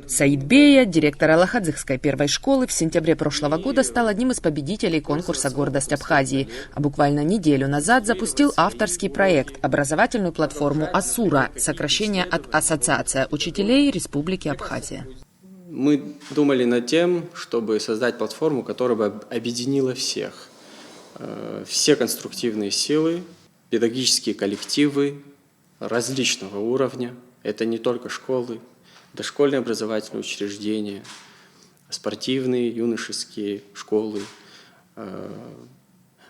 Саид Бея, директор Алахадзихской первой школы, в сентябре прошлого года стал одним из победителей конкурса «Гордость Абхазии», а буквально неделю назад запустил авторский проект – образовательную платформу «Асура», сокращение от «Ассоциация учителей Республики Абхазия». Мы думали над тем, чтобы создать платформу, которая бы объединила всех. Все конструктивные силы, педагогические коллективы различного уровня. Это не только школы, дошкольные образовательные учреждения, спортивные, юношеские школы,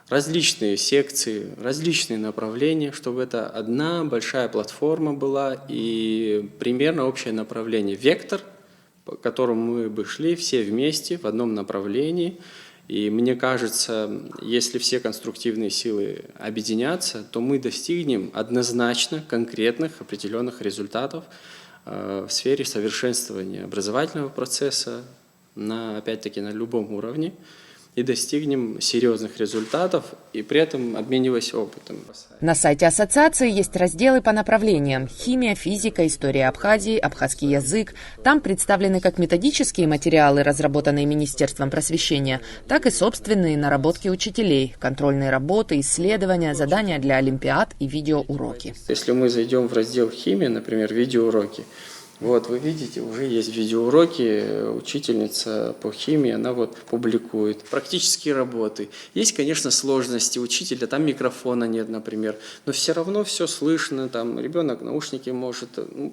различные секции, различные направления, чтобы это одна большая платформа была и примерно общее направление, вектор, по которому мы бы шли все вместе в одном направлении. И мне кажется, если все конструктивные силы объединятся, то мы достигнем однозначно конкретных определенных результатов в сфере совершенствования образовательного процесса, опять-таки на любом уровне, и достигнем серьезных результатов, и при этом обмениваясь опытом. На сайте ассоциации есть разделы по направлениям: химия, физика, история Абхазии, абхазский язык. Там представлены как методические материалы, разработанные Министерством просвещения, так и собственные наработки учителей, контрольные работы, исследования, задания для олимпиад и видеоуроки. Если мы зайдем в раздел «Химия», например, видеоуроки, вот, вы видите, уже есть видеоуроки, учительница по химии, она вот публикует практические работы. Есть, конечно, сложности учителя, там микрофона нет, например, но все равно все слышно, там ребенок наушники может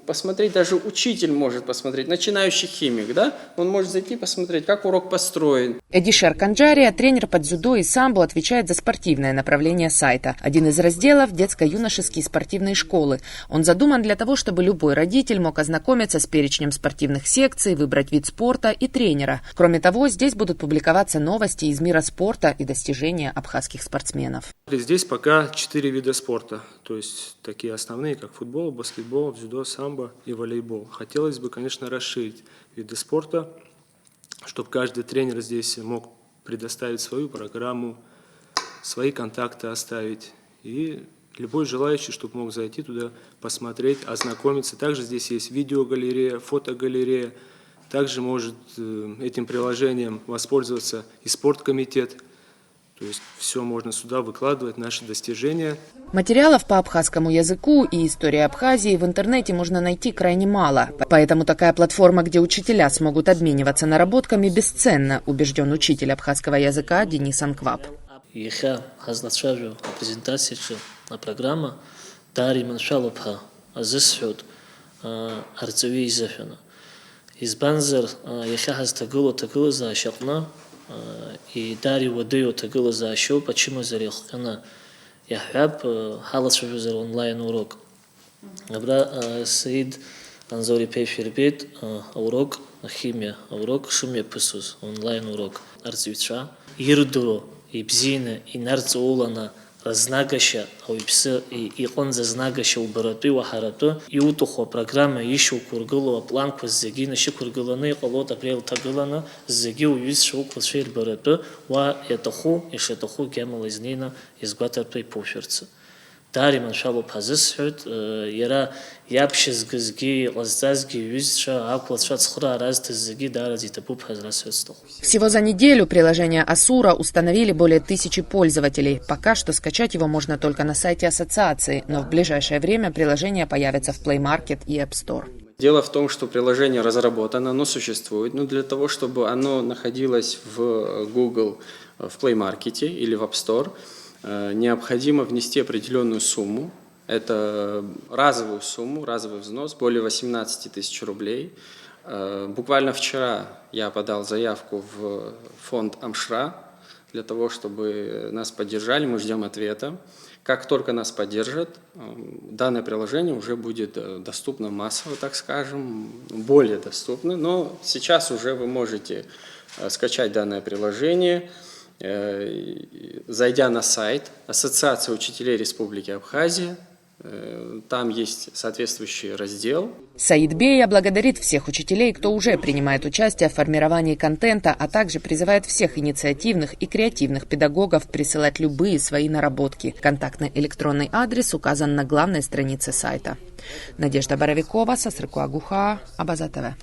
посмотреть, даже учитель может посмотреть, начинающий химик, да, он может зайти посмотреть, как урок построен. Эдишер Канджария, тренер по дзюдо и самбо, отвечает за спортивное направление сайта. Один из разделов – детско-юношеские спортивные школы. Он задуман для того, чтобы любой родитель мог ознакомиться с перечнем спортивных секций, выбрать вид спорта и тренера. Кроме того, здесь будут публиковаться новости из мира спорта и достижения абхазских спортсменов. Здесь пока 4 вида спорта, то есть такие основные, как футбол, баскетбол, дзюдо, самбо и волейбол. Хотелось бы, конечно, расширить виды спорта, чтобы каждый тренер здесь мог предоставить свою программу, свои контакты оставить и любой желающий, чтобы мог зайти туда, посмотреть, ознакомиться. Также здесь есть видеогалерея, фотогалерея. Также может этим приложением воспользоваться и спорткомитет. То есть все можно сюда выкладывать, наши достижения. Материалов по абхазскому языку и истории Абхазии в интернете можно найти крайне мало. Поэтому такая платформа, где учителя смогут обмениваться наработками, бесценна, убежден учитель абхазского языка Денис Анквап. Программа Дари Маншалопха Азисхуд Арцеви Изафина. Избанзер Яхахаз Тагула Тагула за Шакна и Дари Вадео Тагула за Шо, почему зарехана Яхаб Халасвизер онлайн урок. Абра Саид Анзори Пейфербет урок химия, урок шумия писус, онлайн урок Арцевича. Ирдуро и Бзина и Нарцеулана Разнагаща, и он зазнагаща убарату и вахарату, и утухо программа еще кургулова планку с заги, наши кургуланы, колота апрел тагулана, с заги уюз шоку шер барату, ва этоху, и шетоху гемал из нина, из гватарпей поферца. Дари маншалу пазисхуд, яра япшиз газги, лаздазги, юзша, аклатша цхра, разты заги, даразита пуп хазрасвестох. Всего за неделю приложение Асура установили более 1000 пользователей. Пока что скачать его можно только на сайте ассоциации, но в ближайшее время приложение появится в Play Market и App Store. Дело в том, что приложение разработано, оно существует, но для того, чтобы оно находилось в Google, в Play Market или в App Store, необходимо внести определенную сумму. Это разовую сумму, разовый взнос, более 18 тысяч рублей. Буквально вчера я подал заявку в фонд Амшра для того, чтобы нас поддержали. Мы ждем ответа. Как только нас поддержат, данное приложение уже будет доступно массово, так скажем, более доступно. Но сейчас уже вы можете скачать данное приложение, зайдя на сайт Ассоциации учителей Республики Абхазия. Там есть соответствующий раздел. Саид Бея благодарит всех учителей, кто уже принимает участие в формировании контента, а также призывает всех инициативных и креативных педагогов присылать любые свои наработки. Контактный электронный адрес указан на главной странице сайта. Надежда Боровикова, Сасрыку Агуха, Абаза ТВ.